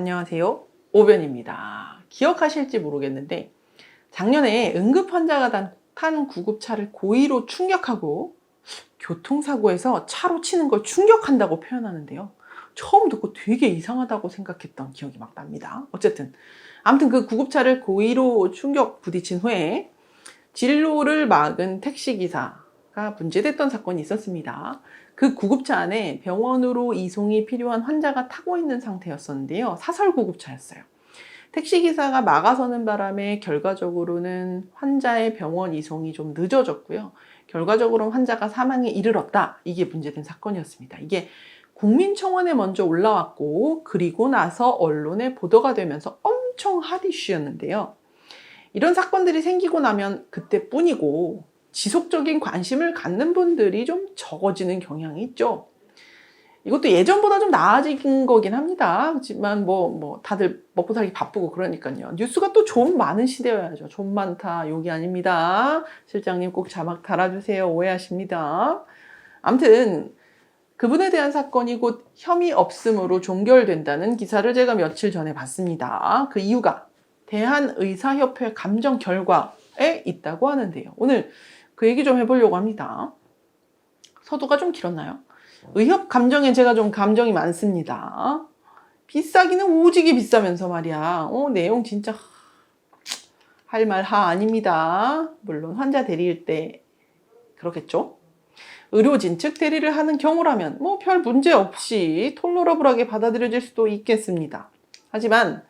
안녕하세요. 오변입니다. 기억하실지 모르겠는데 작년에 응급 환자가 탄 구급차를 고의로 충격하고 교통사고에서 차로 치는 걸 충격한다고 표현하는데요. 처음 듣고 되게 이상하다고 생각했던 기억이 막 납니다. 어쨌든 아무튼 그 구급차를 고의로 충격 부딪힌 후에 진로를 막은 택시기사가 문제됐던 사건이 있었습니다. 그 구급차 안에 병원으로 이송이 필요한 환자가 타고 있는 상태였었는데요. 사설 구급차였어요. 택시기사가 막아서는 바람에 결과적으로는 환자의 병원 이송이 좀 늦어졌고요. 결과적으로 환자가 사망에 이르렀다. 이게 문제된 사건이었습니다. 이게 국민청원에 먼저 올라왔고 그리고 나서 언론에 보도가 되면서 엄청 핫 이슈였는데요. 이런 사건들이 생기고 나면 그때뿐이고 지속적인 관심을 갖는 분들이 좀 적어지는 경향이 있죠. 이것도 예전보다 좀 나아진 거긴 합니다. 하지만 다들 먹고 살기 바쁘고 그러니까요. 뉴스가 또 좀 많은 시대여야죠. 좀 많다 욕이 아닙니다. 실장님 꼭 자막 달아주세요. 오해하십니다. 아무튼 그분에 대한 사건이 곧 혐의 없음으로 종결된다는 기사를 제가 며칠 전에 봤습니다. 그 이유가 대한의사협회 감정 결과에 있다고 하는데요. 오늘 그 얘기 좀 해보려고 합니다. 서두가 좀 길었나요? 의협 감정에 제가 좀 감정이 많습니다. 비싸기는 오지게 비싸면서 말이야. 내용 진짜 할 말 하 아닙니다. 물론 환자 대리일 때 그렇겠죠. 의료진 측 대리를 하는 경우라면 별 문제 없이 톨러러블하게 받아들여질 수도 있겠습니다. 하지만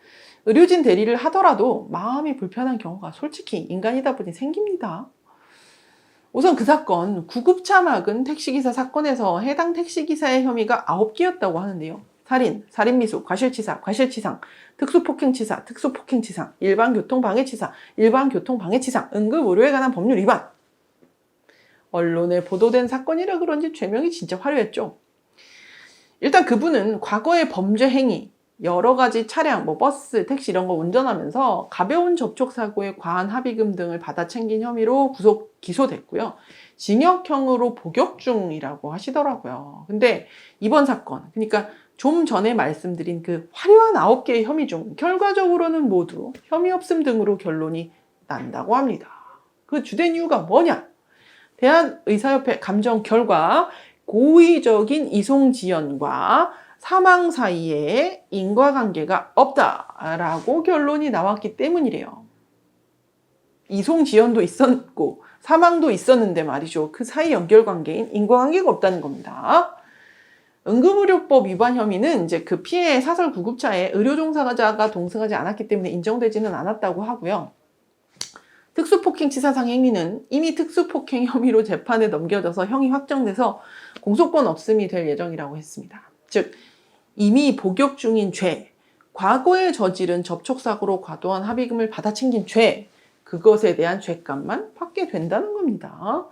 의료진 대리를 하더라도 마음이 불편한 경우가 솔직히 인간이다 보니 생깁니다. 우선 그 사건, 구급차 막은 택시기사 사건에서 해당 택시기사의 혐의가 9개였다고 하는데요. 살인, 살인미수, 과실치사, 과실치상, 특수폭행치사, 특수폭행치상, 일반교통방해치사, 일반교통방해치상, 응급의료에 관한 법률 위반. 언론에 보도된 사건이라 그런지 죄명이 진짜 화려했죠. 일단 그분은 과거의 범죄 행위, 여러 가지 차량, 버스, 택시 이런 거 운전하면서 가벼운 접촉사고에 과한 합의금 등을 받아 챙긴 혐의로 구속 기소됐고요. 징역형으로 복역 중이라고 하시더라고요. 근데 이번 사건, 그러니까 좀 전에 말씀드린 그 화려한 9개의 혐의 중 결과적으로는 모두 혐의 없음 등으로 결론이 난다고 합니다. 그 주된 이유가 뭐냐? 대한의사협회 감정 결과 고의적인 이송 지연과 사망 사이에 인과관계가 없다라고 결론이 나왔기 때문이래요. 이송 지연도 있었고 사망도 있었는데 말이죠. 그 사이 연결관계인 인과관계가 없다는 겁니다. 응급의료법 위반 혐의는 이제 그 피해 사설 구급차에 의료종사자가 동승하지 않았기 때문에 인정되지는 않았다고 하고요. 특수폭행치사상 행위는 이미 특수폭행 혐의로 재판에 넘겨져서 형이 확정돼서 공소권 없음이 될 예정이라고 했습니다. 즉 이미 복역 중인 죄, 과거에 저지른 접촉사고로 과도한 합의금을 받아 챙긴 죄, 그것에 대한 죄값만 받게 된다는 겁니다.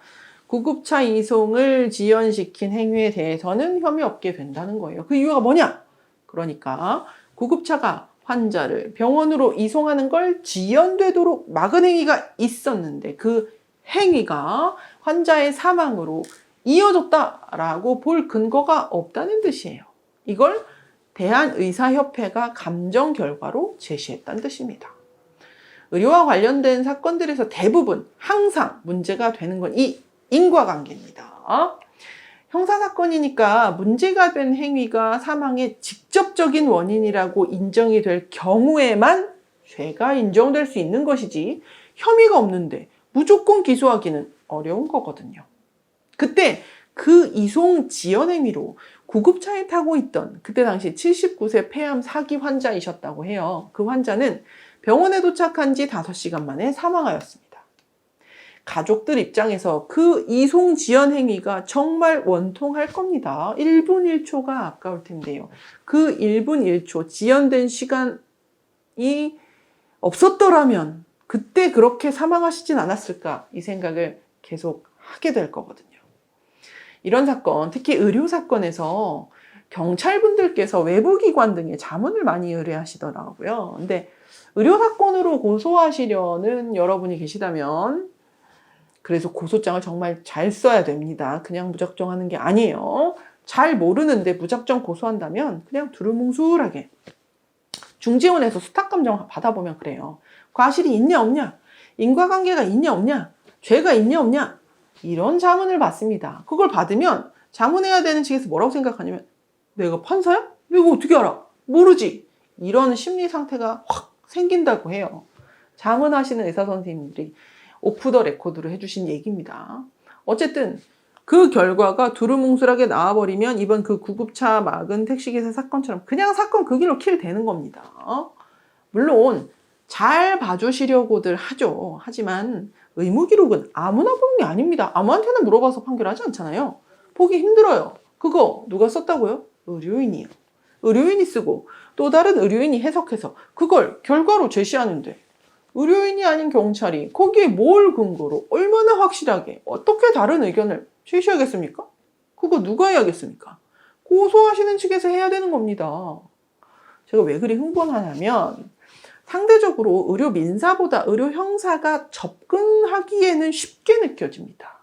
구급차 이송을 지연시킨 행위에 대해서는 혐의 없게 된다는 거예요. 그 이유가 뭐냐? 그러니까 구급차가 환자를 병원으로 이송하는 걸 지연되도록 막은 행위가 있었는데 그 행위가 환자의 사망으로 이어졌다라고 볼 근거가 없다는 뜻이에요. 이걸 대한의사협회가 감정 결과로 제시했다는 뜻입니다. 의료와 관련된 사건들에서 대부분 항상 문제가 되는 건 이 인과관계입니다. 형사사건이니까 문제가 된 행위가 사망의 직접적인 원인이라고 인정이 될 경우에만 죄가 인정될 수 있는 것이지 혐의가 없는데 무조건 기소하기는 어려운 거거든요. 그때 그 이송 지연 행위로 구급차에 타고 있던 그때 당시 79세 폐암 4기 환자이셨다고 해요. 그 환자는 병원에 도착한 지 5시간 만에 사망하였습니다. 가족들 입장에서 그 이송 지연 행위가 정말 원통할 겁니다. 1분 1초가 아까울 텐데요. 그 1분 1초 지연된 시간이 없었더라면 그때 그렇게 사망하시진 않았을까 이 생각을 계속 하게 될 거거든요. 이런 사건, 특히 의료 사건에서 경찰분들께서 외부기관 등의 자문을 많이 의뢰하시더라고요. 근데 의료 사건으로 고소하시려는 여러분이 계시다면 그래서 고소장을 정말 잘 써야 됩니다. 그냥 무작정 하는 게 아니에요. 잘 모르는데 무작정 고소한다면 그냥 두루뭉술하게 중지원에서 수탁감정 받아보면 그래요. 과실이 있냐 없냐, 인과관계가 있냐 없냐, 죄가 있냐 없냐, 이런 자문을 받습니다. 그걸 받으면 자문해야 되는 측에서 뭐라고 생각하냐면, 내가 판사야? 이거 어떻게 알아? 모르지. 이런 심리 상태가 확 생긴다고 해요. 자문하시는 의사 선생님들이 오프 더 레코드로 해주신 얘기입니다. 어쨌든 그 결과가 두루뭉술하게 나와버리면 이번 그 구급차 막은 택시기사 사건처럼 그냥 사건 그 길로 킬 되는 겁니다. 물론 잘 봐주시려고들 하죠. 하지만 의무기록은 아무나 보는 게 아닙니다. 아무한테나 물어봐서 판결하지 않잖아요. 보기 힘들어요. 그거 누가 썼다고요? 의료인이요. 의료인이 쓰고 또 다른 의료인이 해석해서 그걸 결과로 제시하는데, 의료인이 아닌 경찰이 거기에 뭘 근거로 얼마나 확실하게 어떻게 다른 의견을 제시하겠습니까? 그거 누가 해야겠습니까? 고소하시는 측에서 해야 되는 겁니다. 제가 왜 그리 흥분하냐면, 상대적으로 의료 민사보다 의료 형사가 접근하기에는 쉽게 느껴집니다.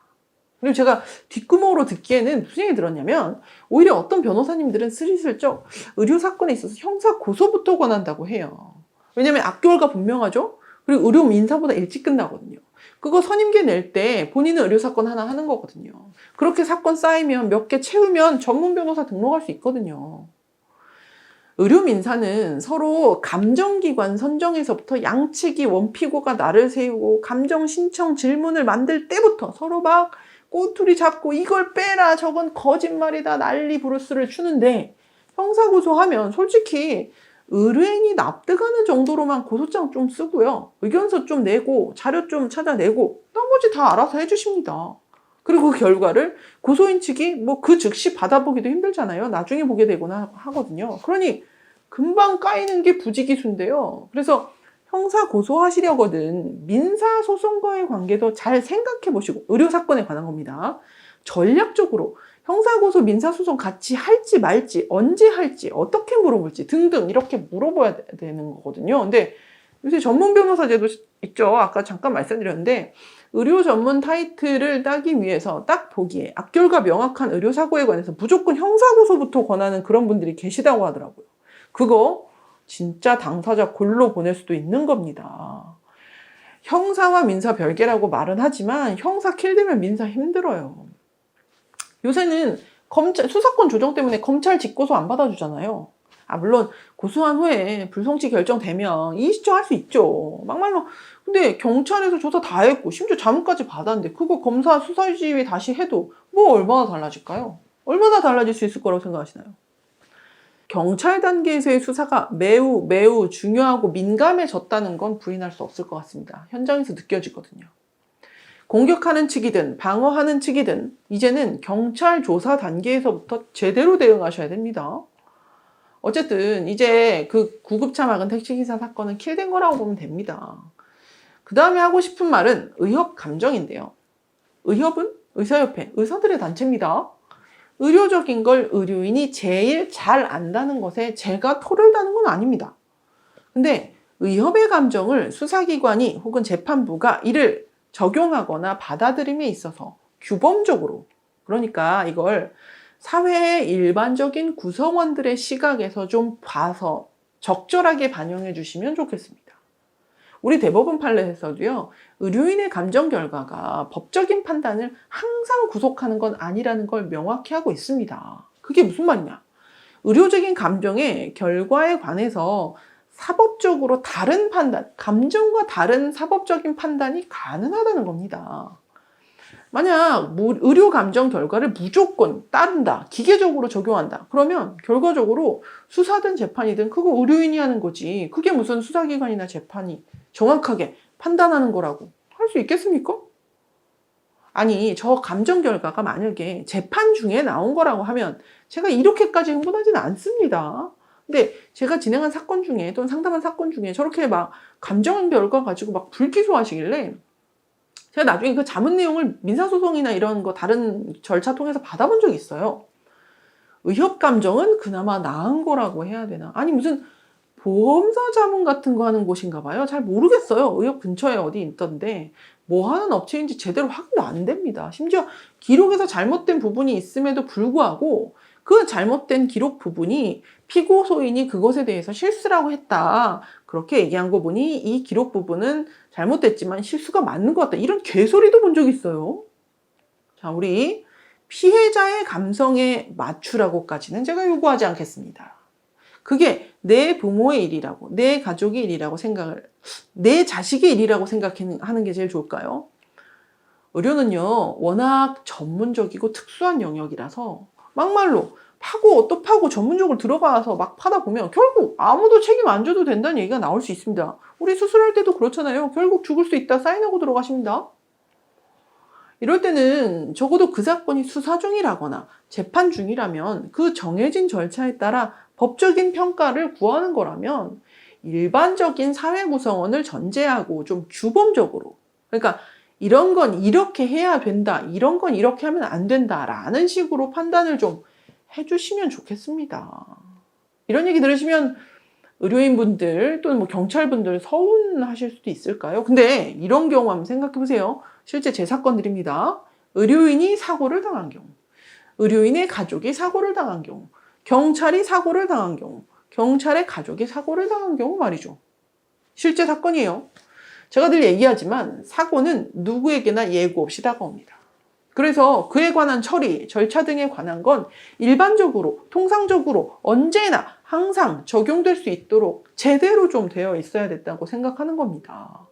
그리고 제가 뒷구멍으로 듣기에는 무슨 얘기 들었냐면, 오히려 어떤 변호사님들은 스리슬쩍 의료 사건에 있어서 형사 고소부터 권한다고 해요. 왜냐면 악결과 분명하죠? 그리고 의료 민사보다 일찍 끝나거든요. 그거 선임계 낼 때 본인은 의료 사건 하나 하는 거거든요. 그렇게 사건 쌓이면 몇 개 채우면 전문 변호사 등록할 수 있거든요. 의료 민사는 서로 감정기관 선정에서부터 양측이 원피고가 날을 세우고 감정 신청 질문을 만들 때부터 서로 막 꼬투리 잡고 이걸 빼라, 저건 거짓말이다, 난리 부르스를 추는데, 형사고소하면 솔직히 의뢰인이 납득하는 정도로만 고소장 좀 쓰고요, 의견서 좀 내고 자료 좀 찾아내고 나머지 다 알아서 해주십니다. 그리고 그 결과를 고소인 측이 뭐 그 즉시 받아보기도 힘들잖아요. 나중에 보게 되거나 하거든요. 그러니 금방 까이는 게 부지기수인데요. 그래서 형사 고소하시려거든 민사소송과의 관계도 잘 생각해 보시고, 의료사건에 관한 겁니다. 전략적으로 형사고소 민사소송 같이 할지 말지, 언제 할지, 어떻게 물어볼지 등등 이렇게 물어봐야 되는 거거든요. 근데 요새 전문 변호사 제도 있죠. 아까 잠깐 말씀드렸는데, 의료 전문 타이틀을 따기 위해서 딱 보기에 악결과 명확한 의료사고에 관해서 무조건 형사고소부터 권하는 그런 분들이 계시다고 하더라고요. 그거 진짜 당사자 골로 보낼 수도 있는 겁니다. 형사와 민사 별개라고 말은 하지만 형사 킬되면 민사 힘들어요. 요새는 수사권 조정 때문에 검찰 직고소 안 받아주잖아요. 물론 고소한 후에 불송치 결정되면 이의신청할 수 있죠. 막말로. 근데 경찰에서 조사 다 했고 심지어 자문까지 받았는데 그거 검사 수사지휘 다시 해도 뭐 얼마나 달라질까요? 얼마나 달라질 수 있을 거라고 생각하시나요? 경찰 단계에서의 수사가 매우 중요하고 민감해졌다는 건 부인할 수 없을 것 같습니다. 현장에서 느껴지거든요. 공격하는 측이든 방어하는 측이든 이제는 경찰 조사 단계에서부터 제대로 대응하셔야 됩니다. 어쨌든 이제 그 구급차 막은 택시기사 사건은 킬된 거라고 보면 됩니다. 그 다음에 하고 싶은 말은 의협 감정인데요. 의협은 의사협회, 의사들의 단체입니다. 의료적인 걸 의료인이 제일 잘 안다는 것에 제가 토를 다는 건 아닙니다. 근데 의협의 감정을 수사기관이 혹은 재판부가 이를 적용하거나 받아들임에 있어서 규범적으로, 그러니까 이걸 사회의 일반적인 구성원들의 시각에서 좀 봐서 적절하게 반영해 주시면 좋겠습니다. 우리 대법원 판례에서도요, 의료인의 감정 결과가 법적인 판단을 항상 구속하는 건 아니라는 걸 명확히 하고 있습니다. 그게 무슨 말이냐? 의료적인 감정의 결과에 관해서 사법적으로 다른 판단, 감정과 다른 사법적인 판단이 가능하다는 겁니다. 만약 의료 감정 결과를 무조건 따른다, 기계적으로 적용한다, 그러면 결과적으로 수사든 재판이든 그거 의료인이 하는 거지, 그게 무슨 수사기관이나 재판이 정확하게 판단하는 거라고 할 수 있겠습니까? 아니, 저 감정 결과가 만약에 재판 중에 나온 거라고 하면 제가 이렇게까지 흥분하지는 않습니다. 근데 제가 진행한 사건 중에 또는 상담한 사건 중에 저렇게 막 감정 결과 가지고 막 불기소하시길래 제가 나중에 그 자문 내용을 민사소송이나 이런 거 다른 절차 통해서 받아본 적이 있어요. 의협 감정은 그나마 나은 거라고 해야 되나? 아니 무슨 보험사 자문 같은 거 하는 곳인가 봐요. 잘 모르겠어요. 의협 근처에 어디 있던데 뭐 하는 업체인지 제대로 확인도 안 됩니다. 심지어 기록에서 잘못된 부분이 있음에도 불구하고 그 잘못된 기록 부분이 피고소인이 그것에 대해서 실수라고 했다. 그렇게 얘기한 거 보니 이 기록 부분은 잘못됐지만 실수가 맞는 것 같다. 이런 개소리도 본 적 있어요. 자, 우리 피해자의 감성에 맞추라고까지는 제가 요구하지 않겠습니다. 그게 내 부모의 일이라고, 내 가족의 일이라고 내 자식의 일이라고 생각하는 게 제일 좋을까요? 의료는요, 워낙 전문적이고 특수한 영역이라서 막말로 파고 또 파고 전문적으로 들어가서 막 파다 보면 결국 아무도 책임 안 져도 된다는 얘기가 나올 수 있습니다. 우리 수술할 때도 그렇잖아요. 결국 죽을 수 있다 사인하고 들어가십니다. 이럴 때는 적어도 그 사건이 수사 중이라거나 재판 중이라면 그 정해진 절차에 따라 법적인 평가를 구하는 거라면 일반적인 사회 구성원을 전제하고 좀 주범적으로, 그러니까 이런 건 이렇게 해야 된다, 이런 건 이렇게 하면 안 된다라는 식으로 판단을 좀 해주시면 좋겠습니다. 이런 얘기 들으시면 의료인분들 또는 뭐 경찰분들 서운하실 수도 있을까요? 근데 이런 경우 한번 생각해 보세요. 실제 제 사건들입니다. 의료인이 사고를 당한 경우, 의료인의 가족이 사고를 당한 경우, 경찰이 사고를 당한 경우, 경찰의 가족이 사고를 당한 경우 말이죠. 실제 사건이에요. 제가 늘 얘기하지만 사고는 누구에게나 예고 없이 다가옵니다. 그래서 그에 관한 처리, 절차 등에 관한 건 일반적으로, 통상적으로 언제나 항상 적용될 수 있도록 제대로 좀 되어 있어야 됐다고 생각하는 겁니다.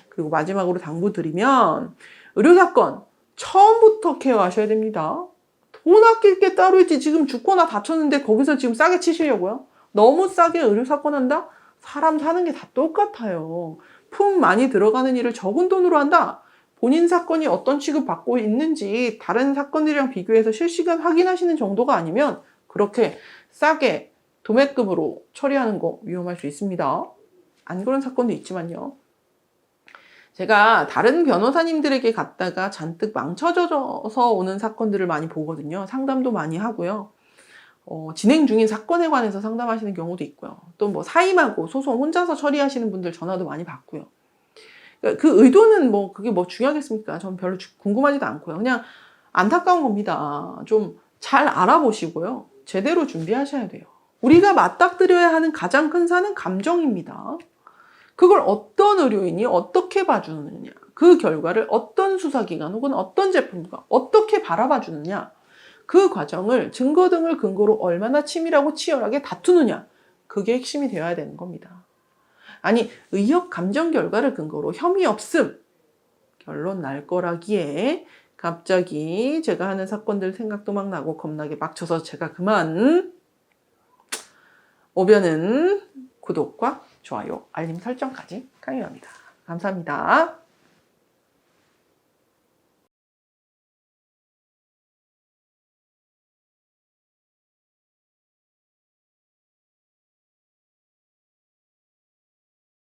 그리고 마지막으로 당부드리면 의료사건 처음부터 케어하셔야 됩니다. 돈 아낄 게 따로 있지 지금 죽거나 다쳤는데 거기서 지금 싸게 치시려고요? 너무 싸게 의료사건 한다? 사람 사는 게 다 똑같아요. 품 많이 들어가는 일을 적은 돈으로 한다? 본인 사건이 어떤 취급받고 있는지 다른 사건들이랑 비교해서 실시간 확인하시는 정도가 아니면 그렇게 싸게 도매금으로 처리하는 거 위험할 수 있습니다. 안 그런 사건도 있지만요. 제가 다른 변호사님들에게 갔다가 잔뜩 망쳐져서 오는 사건들을 많이 보거든요. 상담도 많이 하고요. 진행 중인 사건에 관해서 상담하시는 경우도 있고요. 또 뭐 사임하고 소송 혼자서 처리하시는 분들 전화도 많이 받고요. 그 의도는 뭐 그게 뭐 중요하겠습니까? 전 별로 궁금하지도 않고요. 그냥 안타까운 겁니다. 좀 잘 알아보시고요. 제대로 준비하셔야 돼요. 우리가 맞닥뜨려야 하는 가장 큰 산은 감정입니다. 그걸 어떤 의료인이 어떻게 봐주느냐, 그 결과를 어떤 수사기관 혹은 어떤 제품과 어떻게 바라봐 주느냐, 그 과정을 증거 등을 근거로 얼마나 치밀하고 치열하게 다투느냐, 그게 핵심이 되어야 되는 겁니다. 아니, 의학 감정 결과를 근거로 혐의 없음 결론 날 거라기에 갑자기 제가 하는 사건들 생각도 막 나고 겁나게 막 쳐서 제가 그만. 오변은 구독과 좋아요, 알림 설정까지 강요합니다. 감사합니다.